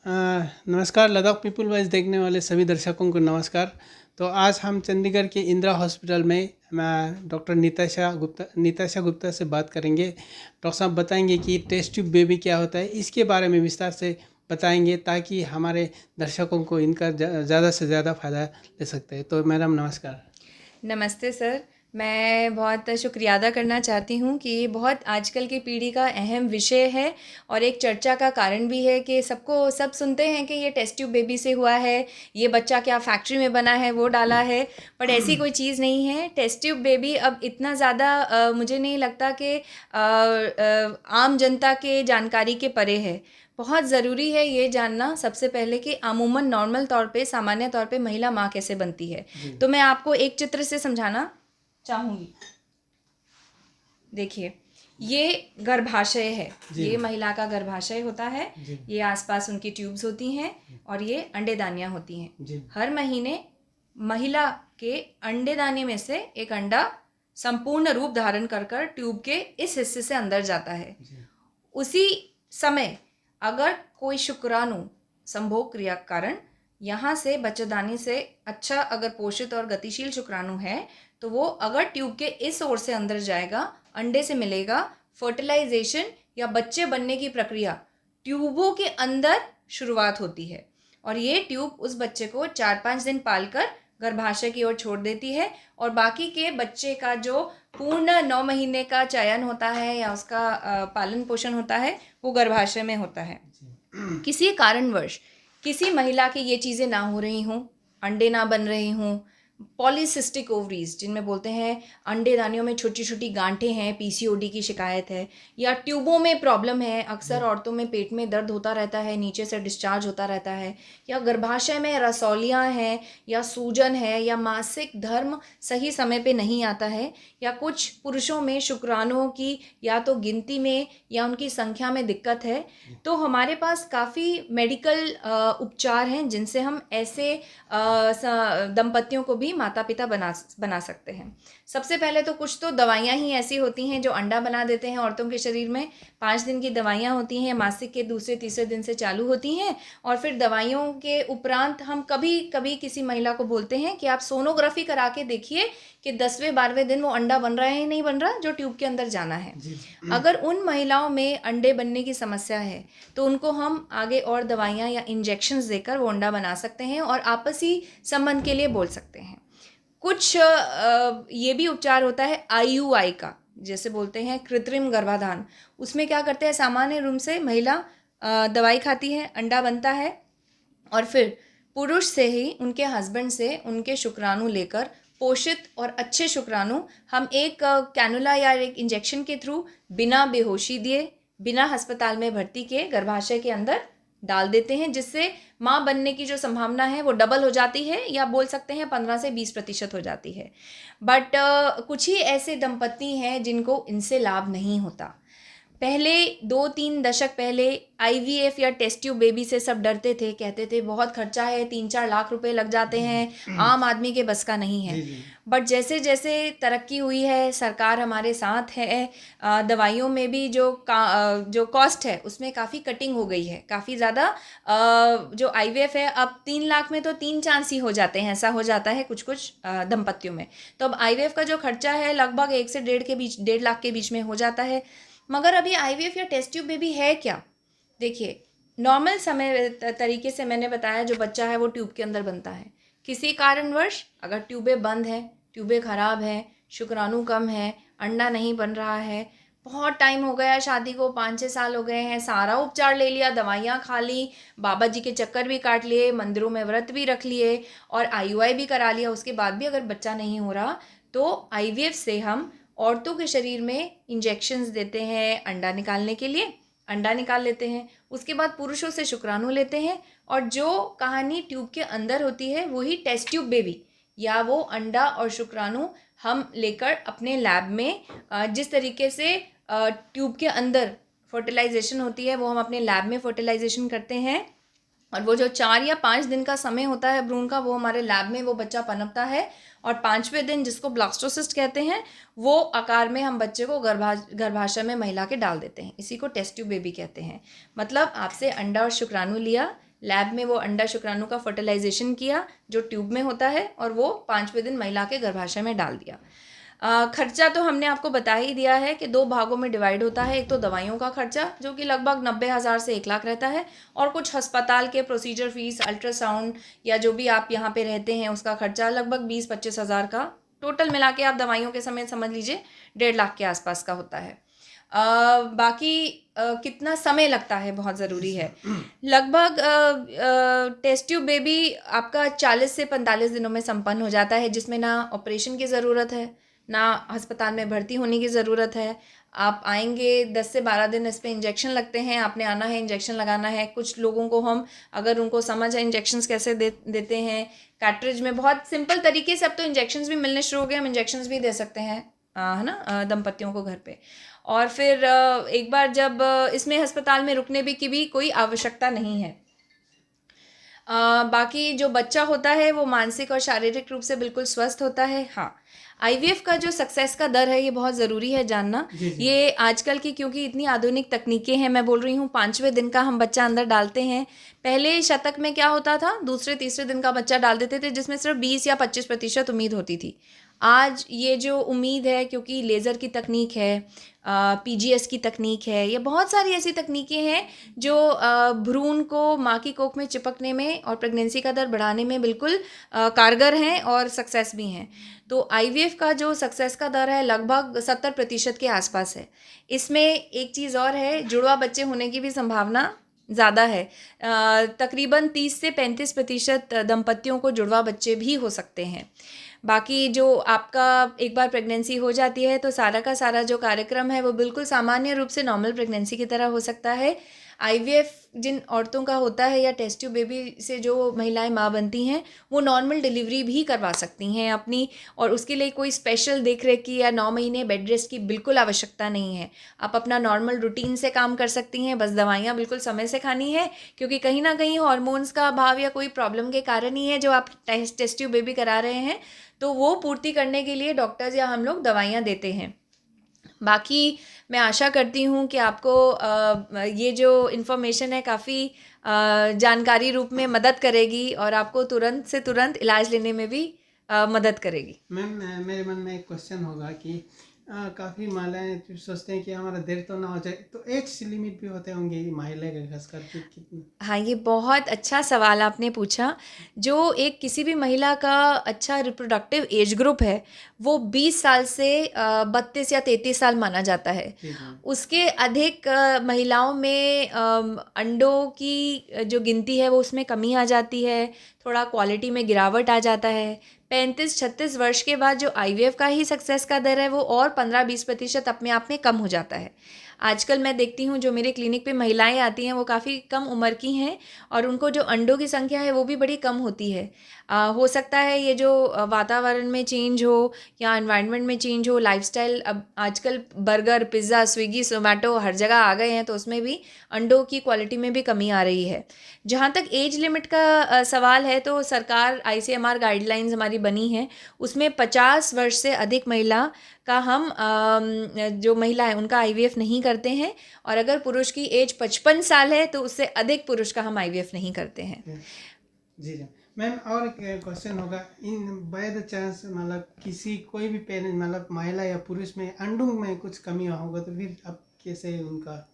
नमस्कार। Ladakh people voice देखने वाले सभी दर्शकों को नमस्कार। तो आज हम चंडीगढ़ के इंदिरा हॉस्पिटल में डॉक्टर निताशा गुप्ता से बात करेंगे। डॉक्टर साहब बताएंगे कि टेस्ट ट्यूब बेबी क्या होता है, इसके बारे में विस्तार से बताएंगे ताकि हमारे दर्शकों को इनका ज़्यादा से ज़्यादा फ़ायदा ले सकते हैं। तो मैडम नमस्कार। नमस्ते सर। मैं बहुत शुक्रिया अदा करना चाहती हूँ कि ये बहुत आजकल की पीढ़ी का अहम विषय है और एक चर्चा का कारण भी है कि सब सुनते हैं कि ये टेस्ट ट्यूब बेबी से हुआ है, ये बच्चा क्या फैक्ट्री में बना है वो डाला है, बट ऐसी कोई चीज़ नहीं है। टेस्ट ट्यूब बेबी अब इतना ज़्यादा मुझे नहीं लगता कि आम जनता के जानकारी के परे है। बहुत ज़रूरी है ये जानना सबसे पहले कि अमूमन नॉर्मल तौर पे सामान्य तौर पे महिला माँ कैसे बनती है। तो मैं आपको एक चित्र से समझाना चाहूँगी। देखिए, ये गर्भाशय है, ये महिला का गर्भाशय होता है, ये आसपास उनकी ट्यूब्स होती हैं और ये अंडेदानियाँ होती हैं। हर महीने महिला के अंडेदाने में से एक अंडा संपूर्ण रूप धारण कर कर ट्यूब के इस हिस्से से अंदर जाता है। उसी समय अगर कोई शुक्राणु संभोग क्रिया के कारण यहाँ से बच्चेदानी से अच्छा अगर पोषित और गतिशील शुक्राणु है तो वो अगर ट्यूब के इस ओर से अंदर जाएगा, अंडे से मिलेगा, फर्टिलाइजेशन या बच्चे बनने की प्रक्रिया ट्यूबों के अंदर शुरुआत होती है और ये ट्यूब उस बच्चे को 4-5 दिन पालकर गर्भाशय की ओर छोड़ देती है और बाकी के बच्चे का जो पूर्ण 9 महीने का चयन होता है या उसका पालन पोषण होता है वो गर्भाशय में होता है। किसी कारणवश किसी महिला की ये चीज़ें ना हो रही हों, अंडे ना बन रहे हों, पॉलीसिस्टिक ओवरीज जिनमें बोलते हैं अंडेदानियों में छोटी छोटी गांठें हैं, पीसीओडी की शिकायत है, या ट्यूबों में प्रॉब्लम है, अक्सर औरतों में पेट में दर्द होता रहता है, नीचे से डिस्चार्ज होता रहता है, या गर्भाशय में रसौलियाँ हैं या सूजन है, या मासिक धर्म सही समय पे नहीं आता है, या कुछ पुरुषों में शुक्राणुओं की या तो गिनती में या उनकी संख्या में दिक्कत है, तो हमारे पास काफ़ी मेडिकल उपचार हैं जिनसे हम ऐसे दंपतियों को भी माता पिता बना सकते हैं। सबसे पहले तो कुछ तो दवाइयाँ ही ऐसी होती हैं जो अंडा बना देते हैं औरतों के शरीर में। 5 दिन की दवाइयाँ होती हैं, मासिक के दूसरे तीसरे दिन से चालू होती हैं और फिर दवाइयों के उपरांत हम कभी कभी किसी महिला को बोलते हैं कि आप सोनोग्राफी करा के देखिए कि 10वें 12वें दिन वो अंडा बन रहा है या नहीं बन रहा जो ट्यूब के अंदर जाना है। अगर उन महिलाओं में अंडे बनने की समस्या है तो उनको हम आगे और दवाइयाँ या इंजेक्शंस देकर वो अंडा बना सकते हैं और आपसी संबंध के लिए बोल सकते हैं। कुछ ये भी उपचार होता है आईयूआई का, जैसे बोलते हैं कृत्रिम गर्भाधान। उसमें क्या करते हैं, सामान्य रूप से महिला दवाई खाती है, अंडा बनता है और फिर पुरुष से ही उनके हस्बैंड से उनके शुक्राणु लेकर पोषित और अच्छे शुक्राणु हम एक कैनुला या एक इंजेक्शन के थ्रू बिना बेहोशी दिए, बिना अस्पताल में भर्ती किए गर्भाशय के अंदर डाल देते हैं, जिससे माँ बनने की जो संभावना है वो डबल हो जाती है या बोल सकते हैं 15 से 20% हो जाती है। बट कुछ ही ऐसे दंपति हैं जिनको इनसे लाभ नहीं होता। पहले 2-3 दशक पहले आईवीएफ या टेस्ट ट्यूब बेबी से सब डरते थे, कहते थे बहुत खर्चा है, 3-4 लाख रुपए लग जाते हैं, आम आदमी के बस का नहीं है। बट जैसे जैसे तरक्की हुई है, सरकार हमारे साथ है, दवाइयों में भी जो कॉस्ट है उसमें काफ़ी कटिंग हो गई है, काफ़ी ज़्यादा। जो आईवीएफ है अब 3 लाख में तो 3 चांस ही हो जाते हैं, ऐसा हो जाता है कुछ कुछ दंपतियों में। तो अब आईवीएफ का जो खर्चा है लगभग 1 से 1.5 लाख के बीच में हो जाता है। मगर अभी आईवीएफ या टेस्ट ट्यूब बेबी है क्या? देखिए, नॉर्मल समय तरीके से मैंने बताया जो बच्चा है वो ट्यूब के अंदर बनता है। किसी कारणवश अगर ट्यूबें बंद हैं, ट्यूबें ख़राब हैं, शुक्राणु कम है, अंडा नहीं बन रहा है, बहुत टाइम हो गया शादी को, 5-6 साल हो गए हैं, सारा उपचार ले लिया, दवाइयाँ खा ली, बाबा जी के चक्कर भी काट लिए, मंदिरों में व्रत भी रख लिए और आईयूआई भी करा लिया, उसके बाद भी अगर बच्चा नहीं हो रहा तो आईवीएफ से हम औरतों के शरीर में इंजेक्शंस देते हैं अंडा निकालने के लिए, अंडा निकाल लेते हैं, उसके बाद पुरुषों से शुक्राणु लेते हैं और जो कहानी ट्यूब के अंदर होती है वही टेस्ट ट्यूब बेबी या वो अंडा और शुक्राणु हम लेकर अपने लैब में जिस तरीके से ट्यूब के अंदर फर्टिलाइजेशन होती है वो हम अपने लैब में फर्टिलाइजेशन करते हैं और वो जो 4 या 5 दिन का समय होता है भ्रूण का, वो हमारे लैब में वो बच्चा पनपता है और 5वें दिन, जिसको ब्लास्टोसिस्ट कहते हैं, वो आकार में हम बच्चे को गर्भाशय में महिला के डाल देते हैं। इसी को टेस्ट ट्यूब बेबी कहते हैं। मतलब आपसे अंडा और शुक्राणु लिया, लैब में वो अंडा शुक्राणु का फर्टिलाइजेशन किया जो ट्यूब में होता है, और वो 5वें दिन महिला के गर्भाशय में डाल दिया। खर्चा तो हमने आपको बता ही दिया है कि 2 भागों में डिवाइड होता है। एक तो दवाइयों का खर्चा जो कि लगभग 90,000 से 1 लाख रहता है, और कुछ अस्पताल के प्रोसीजर फीस, अल्ट्रासाउंड या जो भी आप यहाँ पे रहते हैं उसका खर्चा लगभग 20-25 हज़ार का टोटल मिला के आप दवाइयों के समेत समझ लीजिए 1.5 लाख के आसपास का होता है। बाकी कितना समय लगता है बहुत ज़रूरी है। लगभग टेस्ट ट्यूब बेबी आपका 40 से 45 दिनों में संपन्न हो जाता है, जिसमें ना ऑपरेशन की ज़रूरत है, ना अस्पताल में भर्ती होने की ज़रूरत है। आप आएंगे 10 से 12 दिन इस पर इंजेक्शन लगते हैं, आपने आना है, इंजेक्शन लगाना है। कुछ लोगों को हम, अगर उनको समझ है इंजेक्शंस कैसे देते हैं, कैट्रिज में बहुत सिंपल तरीके से अब तो इंजेक्शंस भी मिलने शुरू हो गए, हम इंजेक्शंस भी दे सकते हैं, है ना, दंपतियों को घर पे। और फिर एक बार जब इसमें अस्पताल में रुकने की भी कोई आवश्यकता नहीं है। बाकी जो बच्चा होता है वो मानसिक और शारीरिक रूप से बिल्कुल स्वस्थ होता है। हाँ, आईवीएफ का जो सक्सेस का दर है ये बहुत ज़रूरी है जानना। ये आजकल की, क्योंकि इतनी आधुनिक तकनीकें हैं, मैं बोल रही हूँ 5वें दिन का हम बच्चा अंदर डालते हैं। पहले शतक में क्या होता था, दूसरे तीसरे दिन का बच्चा डाल देते थे, जिसमें सिर्फ 20 या 25% उम्मीद होती थी। आज ये जो उम्मीद है, क्योंकि लेज़र की तकनीक है, पीजीएस की तकनीक है, ये बहुत सारी ऐसी तकनीकें हैं जो भ्रूण को माँ की कोख में चिपकने में और प्रेगनेंसी का दर बढ़ाने में बिल्कुल कारगर हैं और सक्सेस भी हैं। तो आईवीएफ का जो सक्सेस का दर है लगभग 70% के आसपास है। इसमें एक चीज़ और है, जुड़वा बच्चे होने की भी संभावना ज़्यादा है। तकरीबन 30 से 35% दंपतियों को जुड़वा बच्चे भी हो सकते हैं। बाकी जो आपका एक बार प्रेगनेंसी हो जाती है तो सारा का सारा जो कार्यक्रम है वो बिल्कुल सामान्य रूप से नॉर्मल प्रेगनेंसी की तरह हो सकता है। आईवीएफ जिन औरतों का होता है या टेस्ट ट्यूब बेबी से जो महिलाएं माँ बनती हैं वो नॉर्मल डिलीवरी भी करवा सकती हैं अपनी, और उसके लिए कोई स्पेशल देख रेख की या 9 महीने बेड रेस्ट की बिल्कुल आवश्यकता नहीं है। आप अपना नॉर्मल रूटीन से काम कर सकती हैं, बस दवाइयाँ बिल्कुल समय से खानी है, क्योंकि कहीं ना कहीं हार्मोन्स का अभाव या कोई प्रॉब्लम के कारण ही है जो आप टेस्ट ट्यूब बेबी करा रहे हैं, तो वो पूर्ति करने के लिए डॉक्टर्स या हम लोग दवाइयाँ देते हैं। बाकी मैं आशा करती हूँ कि आपको ये जो इन्फॉर्मेशन है काफ़ी जानकारी रूप में मदद करेगी और आपको तुरंत से तुरंत इलाज लेने में भी मदद करेगी। मैम, मेरे मन में एक क्वेश्चन होगा कि काफ़ी महिलाएं सोचते हैं कि हमारा देर तो ना हो जाए, तो एज लिमिट भी होते होंगे महिला के खास करके कितने? हाँ, ये बहुत अच्छा सवाल आपने पूछा। जो एक किसी भी महिला का अच्छा रिप्रोडक्टिव एज ग्रुप है वो 20 साल से 32 या 33 साल माना जाता है। उसके अधिक महिलाओं में अंडों की जो गिनती है वो उसमें कमी आ जाती है, थोड़ा क्वालिटी में गिरावट आ जाता है। 35-36 वर्ष के बाद जो आईवीएफ का ही सक्सेस का दर है वो और 15-20% अपने आप में कम हो जाता है। आजकल मैं देखती हूँ जो मेरे क्लिनिक पे महिलाएं आती हैं वो काफ़ी कम उम्र की हैं और उनको जो अंडों की संख्या है वो भी बड़ी कम होती है। हो सकता है ये जो वातावरण में चेंज हो या एनवायरनमेंट में चेंज हो, लाइफस्टाइल, अब आजकल बर्गर, पिज़्ज़ा, स्विगी, जोमेटो हर जगह आ गए हैं तो उसमें भी अंडों की क्वालिटी में भी कमी आ रही है। जहाँ तक एज लिमिट का सवाल है तो सरकार आईसीएमआर गाइडलाइंस हमारी बनी है, उसमें 50 वर्ष से अधिक महिला का हम जो महिला है उनका आईवीएफ नहीं करते हैं, और अगर पुरुष की एज 55 साल है तो उससे अधिक पुरुष का हम आईवीएफ नहीं करते हैं। जी जी मैम, और एक क्वेश्चन होगा, इन बाय द चांस मतलब किसी कोई भी पेरेंट मतलब महिला या पुरुष में अंडों में कुछ कमी होगा तो फिर अब कैसे उनका?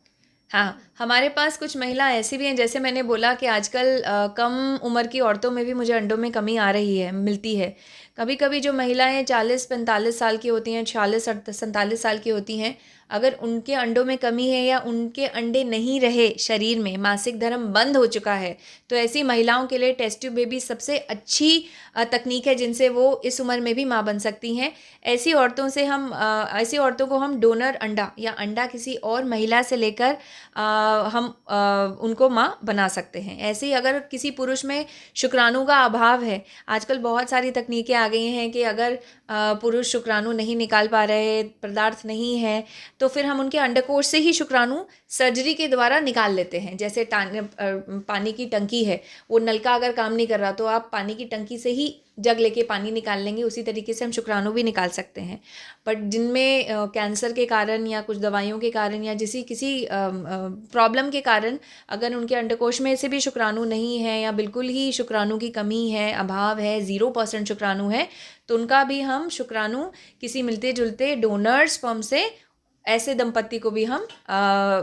हाँ, हमारे पास कुछ महिला ऐसी भी हैं, जैसे मैंने बोला कि आजकल कम उम्र की औरतों में भी मुझे अंडों में कमी आ रही है, मिलती है। कभी कभी जो महिलाएं 40-45 साल की होती हैं, 46-47 साल की होती हैं, अगर उनके अंडों में कमी है या उनके अंडे नहीं रहे शरीर में, मासिक धर्म बंद हो चुका है, तो ऐसी महिलाओं के लिए टेस्ट ट्यूब बेबी सबसे अच्छी तकनीक है जिनसे वो इस उम्र में भी माँ बन सकती हैं। ऐसी औरतों को हम डोनर अंडा या अंडा किसी और महिला से लेकर हम उनको माँ बना सकते हैं। ऐसे ही अगर किसी पुरुष में शुक्राणु का अभाव है, आजकल बहुत सारी तकनीकें आ गई हैं कि अगर पुरुष शुक्राणु नहीं निकाल पा रहे, पदार्थ नहीं है, तो फिर हम उनके अंडकोश से ही शुक्राणु सर्जरी के द्वारा निकाल लेते हैं। जैसे पानी की टंकी है, वो नलका अगर काम नहीं कर रहा तो आप पानी की टंकी से ही जग लेके पानी निकाल लेंगे उसी तरीके से हम शुक्राणु भी निकाल सकते हैं। बट जिनमें कैंसर के कारण या कुछ दवाइयों के कारण या किसी प्रॉब्लम के कारण अगर उनके अंडकोश में से भी शुक्राणु नहीं है या बिल्कुल ही शुक्राणु की कमी है, अभाव है, 0% शुक्राणु है, तो उनका भी हम शुक्राणु किसी मिलते जुलते डोनर स्पर्म से ऐसे दंपत्ति को भी हम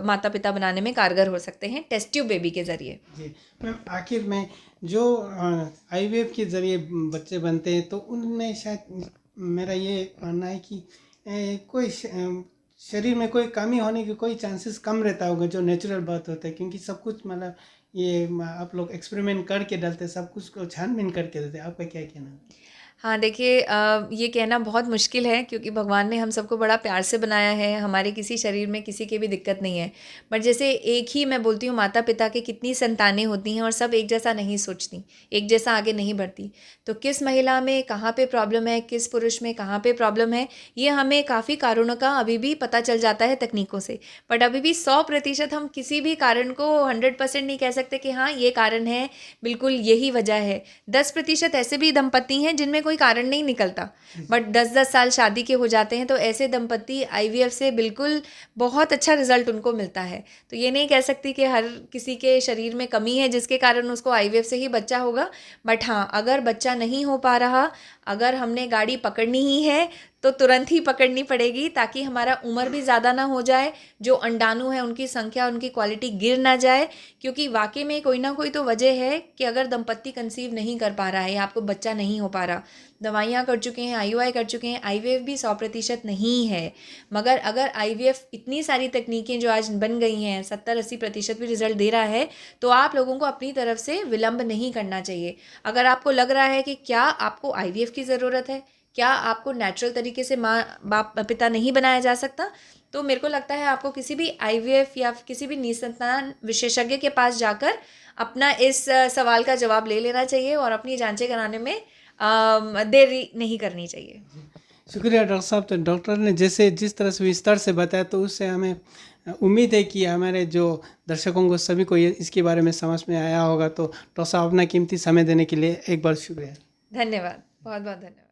माता पिता बनाने में कारगर हो सकते हैं टेस्ट ट्यूब बेबी के ज़रिए। जी मैम, आखिर में जो आईवीएफ के ज़रिए बच्चे बनते हैं तो उनमें शायद मेरा ये मानना है कि कोई शरीर में कोई कमी होने की कोई चांसेस कम रहता होगा, जो नेचुरल बात होता है, क्योंकि सब कुछ मतलब ये आप लोग एक्सपेरिमेंट करके डालते हैं, सब कुछ को छानबीन करके देते हैं। आपका क्या कहना है? हाँ देखिए, ये कहना बहुत मुश्किल है क्योंकि भगवान ने हम सबको बड़ा प्यार से बनाया है, हमारे किसी शरीर में किसी की भी दिक्कत नहीं है। बट जैसे एक ही मैं बोलती हूँ, माता पिता के कितनी संतानें होती हैं और सब एक जैसा नहीं सोचती, एक जैसा आगे नहीं बढ़ती। तो किस महिला में कहाँ पे प्रॉब्लम है, किस पुरुष में कहाँ पे प्रॉब्लम है, ये हमें काफ़ी कारणों का अभी भी पता चल जाता है तकनीकों से। बट अभी भी 100% हम किसी भी कारण को 100% नहीं कह सकते कि हाँ ये कारण है, बिल्कुल यही वजह है। 10% ऐसे भी दंपत्ति हैं जिनमें कोई कारण नहीं निकलता, बट 10-10 साल शादी के हो जाते हैं, तो ऐसे दंपत्ति आईवीएफ से बिल्कुल बहुत अच्छा रिजल्ट उनको मिलता है। तो ये नहीं कह सकती कि हर किसी के शरीर में कमी है जिसके कारण उसको आईवीएफ से ही बच्चा होगा। बट हाँ, अगर बच्चा नहीं हो पा रहा, अगर हमने गाड़ी पकड़नी ही है तो तुरंत ही पकड़नी पड़ेगी ताकि हमारा उम्र भी ज़्यादा ना हो जाए, जो अंडाणु है उनकी संख्या, उनकी क्वालिटी गिर ना जाए। क्योंकि वाकई में कोई ना कोई तो वजह है कि अगर दंपत्ति कंसीव नहीं कर पा रहा है या आपको बच्चा नहीं हो पा रहा, दवाइयाँ कर चुके हैं, आईयूआई कर चुके हैं, आईवीएफ भी 100% नहीं है। मगर अगर आईवीएफ इतनी सारी तकनीकें जो आज बन गई हैं 70-80% भी रिजल्ट दे रहा है, तो आप लोगों को अपनी तरफ से विलंब नहीं करना चाहिए। अगर आपको लग रहा है कि क्या आपको आईवीएफ की ज़रूरत है, क्या आपको नेचुरल तरीके से माँ बाप पिता नहीं बनाया जा सकता, तो मेरे को लगता है आपको किसी भी आईवीएफ या किसी भी निसंतान विशेषज्ञ के पास जाकर अपना इस सवाल का जवाब ले लेना चाहिए और अपनी जांचें कराने में देरी नहीं करनी चाहिए। शुक्रिया डॉक्टर साहब। तो डॉक्टर ने जिस तरह से विस्तार से बताया, तो उससे हमें उम्मीद है कि हमारे जो दर्शकों को सभी को ये इसके बारे में समझ में आया होगा। तो डॉक्टर साहब अपना कीमती समय देने के लिए एक बार शुक्रिया। धन्यवाद, बहुत बहुत धन्यवाद।